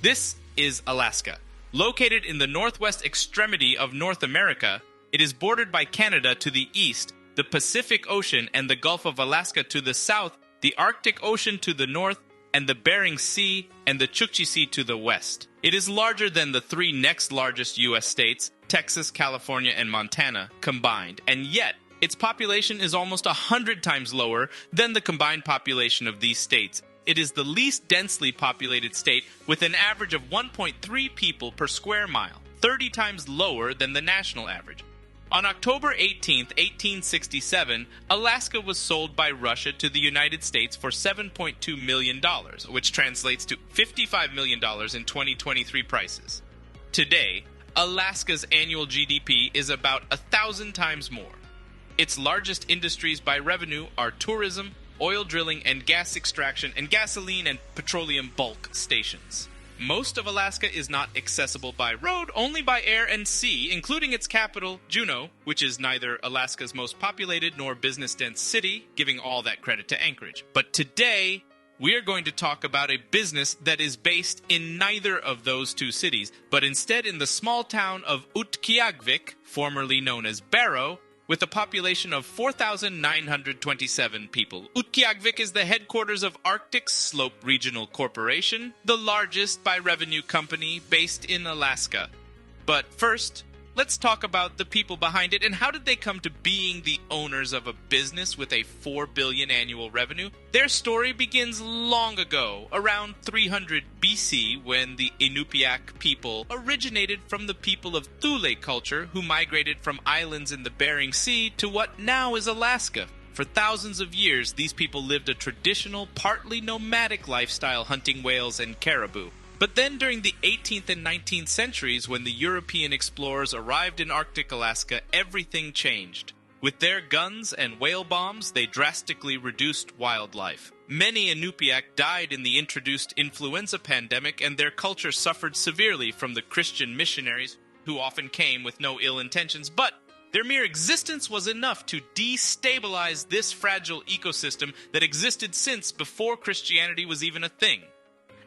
This is Alaska. Located in the northwest extremity of North America, it is bordered by Canada to the east, the Pacific Ocean and the Gulf of Alaska to the south, the Arctic Ocean to the north, and the Bering Sea and the Chukchi Sea to the west. It is larger than the three next largest U.S. states, Texas, California, and Montana, combined, and yet its population is almost 100 times lower than the combined population of these states. It is the least densely populated state with an average of 1.3 people per square mile, 30 times lower than the national average. On October 18, 1867, Alaska was sold by Russia to the United States for $7.2 million, which translates to $55 million in 2023 prices. Today, Alaska's annual GDP is about 1,000 times more. Its largest industries by revenue are tourism, oil drilling and gas extraction, and gasoline and petroleum bulk stations. Most of Alaska is not accessible by road, only by air and sea, including its capital, Juneau, which is neither Alaska's most populated nor business-dense city, giving all that credit to Anchorage. But today, we are going to talk about a business that is based in neither of those two cities, but instead in the small town of Utqiagvik, formerly known as Barrow, with a population of 4,927 people. Utqiagvik is the headquarters of Arctic Slope Regional Corporation, the largest by revenue company based in Alaska. But first, let's talk about the people behind it and how did they come to being the owners of a business with a $4 billion annual revenue. Their story begins long ago, around 300 BC, when the Iñupiat people originated from the people of Thule culture who migrated from islands in the Bering Sea to what now is Alaska. For thousands of years, these people lived a traditional, partly nomadic lifestyle hunting whales and caribou. But then during the 18th and 19th centuries, when the European explorers arrived in Arctic Alaska, everything changed. With their guns and whale bombs, they drastically reduced wildlife. Many Iñupiat died in the introduced influenza pandemic, and their culture suffered severely from the Christian missionaries, who often came with no ill intentions, but their mere existence was enough to destabilize this fragile ecosystem that existed since before Christianity was even a thing.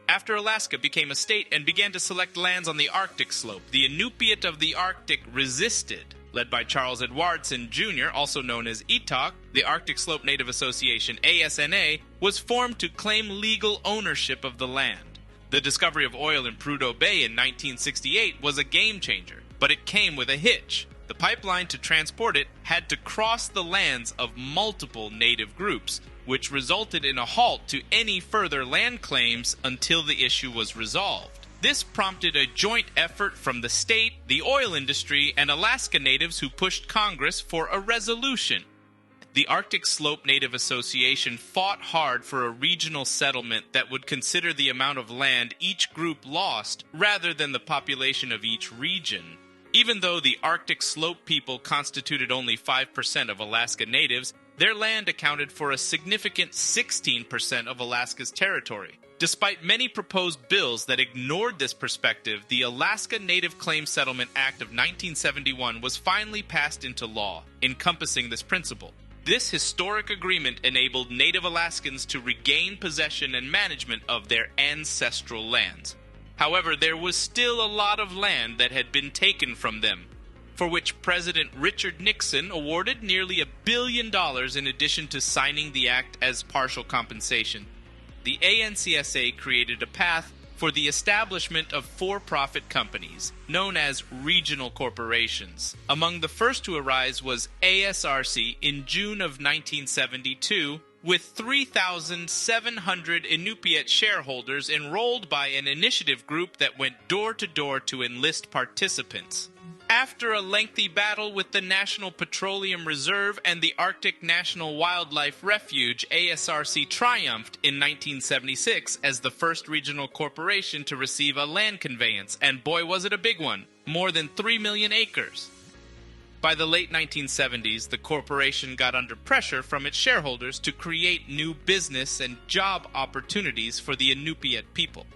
After Alaska became a state and began to select lands on the Arctic slope, the Iñupiat of the Arctic resisted. Led by Charles Edwardson Jr., also known as ETOC, the Arctic Slope Native Association, ASNA, was formed to claim legal ownership of the land. The discovery of oil in Prudhoe Bay in 1968 was a game changer, but it came with a hitch. The pipeline to transport it had to cross the lands of multiple native groups, which resulted in a halt to any further land claims until the issue was resolved. This prompted a joint effort from the state, the oil industry, and Alaska natives who pushed Congress for a resolution. The Arctic Slope Native Association fought hard for a regional settlement that would consider the amount of land each group lost rather than the population of each region. Even though the Arctic Slope people constituted only 5% of Alaska natives, their land accounted for a significant 16% of Alaska's territory. Despite many proposed bills that ignored this perspective, the Alaska Native Claims Settlement Act of 1971 was finally passed into law, encompassing this principle. This historic agreement enabled Native Alaskans to regain possession and management of their ancestral lands. However, there was still a lot of land that had been taken from them, for which President Richard Nixon awarded nearly $1 billion in addition to signing the act as partial compensation. The ANCSA created a path for the establishment of for-profit companies, known as regional corporations. Among the first to arise was ASRC in June of 1972, with 3,700 Iñupiat shareholders enrolled by an initiative group that went door-to-door to enlist participants. After a lengthy battle with the National Petroleum Reserve and the Arctic National Wildlife Refuge, ASRC triumphed in 1976 as the first regional corporation to receive a land conveyance, and boy was it a big one, more than 3 million acres. By the late 1970s, the corporation got under pressure from its shareholders to create new business and job opportunities for the Iñupiat people.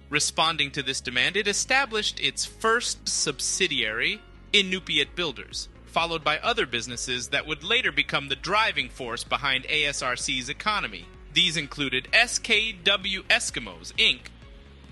Responding to this demand, it established its first subsidiary, Iñupiat Builders, followed by other businesses that would later become the driving force behind ASRC's economy. These included SKW Eskimos, Inc.,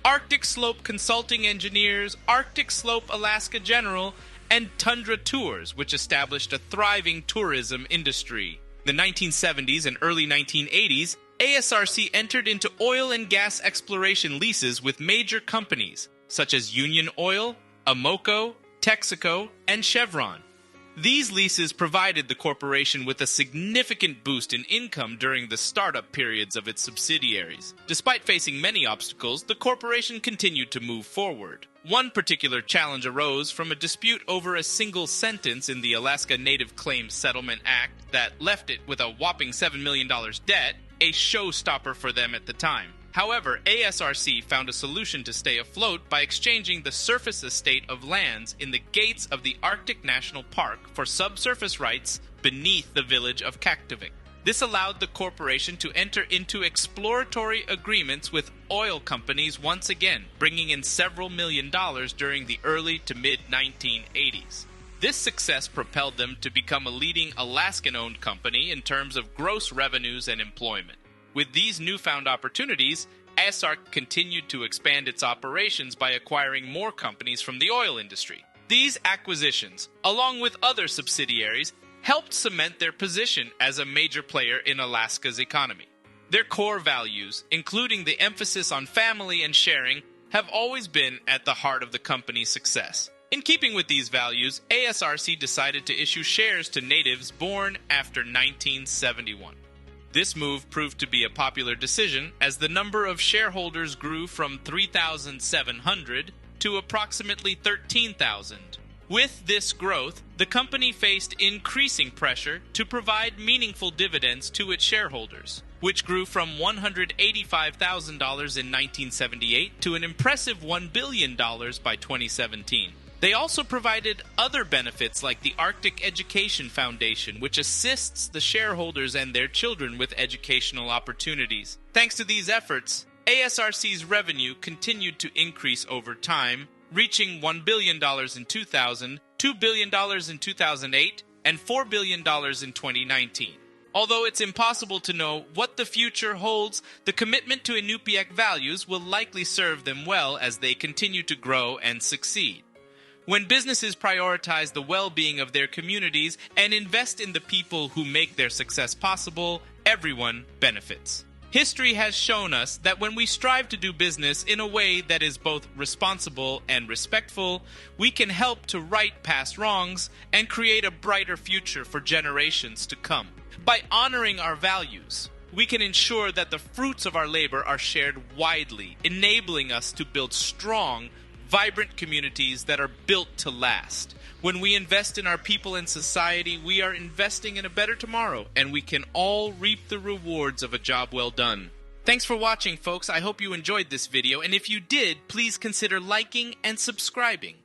Arctic Slope Consulting Engineers, Arctic Slope Alaska General, and Tundra Tours, which established a thriving tourism industry. In the 1970s and early 1980s, ASRC entered into oil and gas exploration leases with major companies such as Union Oil, Amoco, Texaco, and Chevron. These leases provided the corporation with a significant boost in income during the startup periods of its subsidiaries. Despite facing many obstacles, the corporation continued to move forward. One particular challenge arose from a dispute over a single sentence in the Alaska Native Claims Settlement Act that left it with a whopping $7 million debt, a showstopper for them at the time. However, ASRC found a solution to stay afloat by exchanging the surface estate of lands in the gates of the Arctic National Park for subsurface rights beneath the village of Kaktovik. This allowed the corporation to enter into exploratory agreements with oil companies once again, bringing in several $1 million during the early to mid-1980s. This success propelled them to become a leading Alaskan-owned company in terms of gross revenues and employment. With these newfound opportunities, ASRC continued to expand its operations by acquiring more companies from the oil industry. These acquisitions, along with other subsidiaries, helped cement their position as a major player in Alaska's economy. Their core values, including the emphasis on family and sharing, have always been at the heart of the company's success. In keeping with these values, ASRC decided to issue shares to natives born after 1971. This move proved to be a popular decision as the number of shareholders grew from 3,700 to approximately 13,000. With this growth, the company faced increasing pressure to provide meaningful dividends to its shareholders, which grew from $185,000 in 1978 to an impressive $1 billion by 2017. They also provided other benefits like the Arctic Education Foundation, which assists the shareholders and their children with educational opportunities. Thanks to these efforts, ASRC's revenue continued to increase over time, reaching $1 billion in 2000, $2 billion in 2008, and $4 billion in 2019. Although it's impossible to know what the future holds, the commitment to Iñupiat values will likely serve them well as they continue to grow and succeed. When businesses prioritize the well-being of their communities and invest in the people who make their success possible, everyone benefits. History has shown us that when we strive to do business in a way that is both responsible and respectful, we can help to right past wrongs and create a brighter future for generations to come. By honoring our values, we can ensure that the fruits of our labor are shared widely, enabling us to build strong, vibrant communities that are built to last. When we invest in our people and society, we are investing in a better tomorrow, and we can all reap the rewards of a job well done. Thanks for watching, folks. I hope you enjoyed this video, and if you did, please consider liking and subscribing.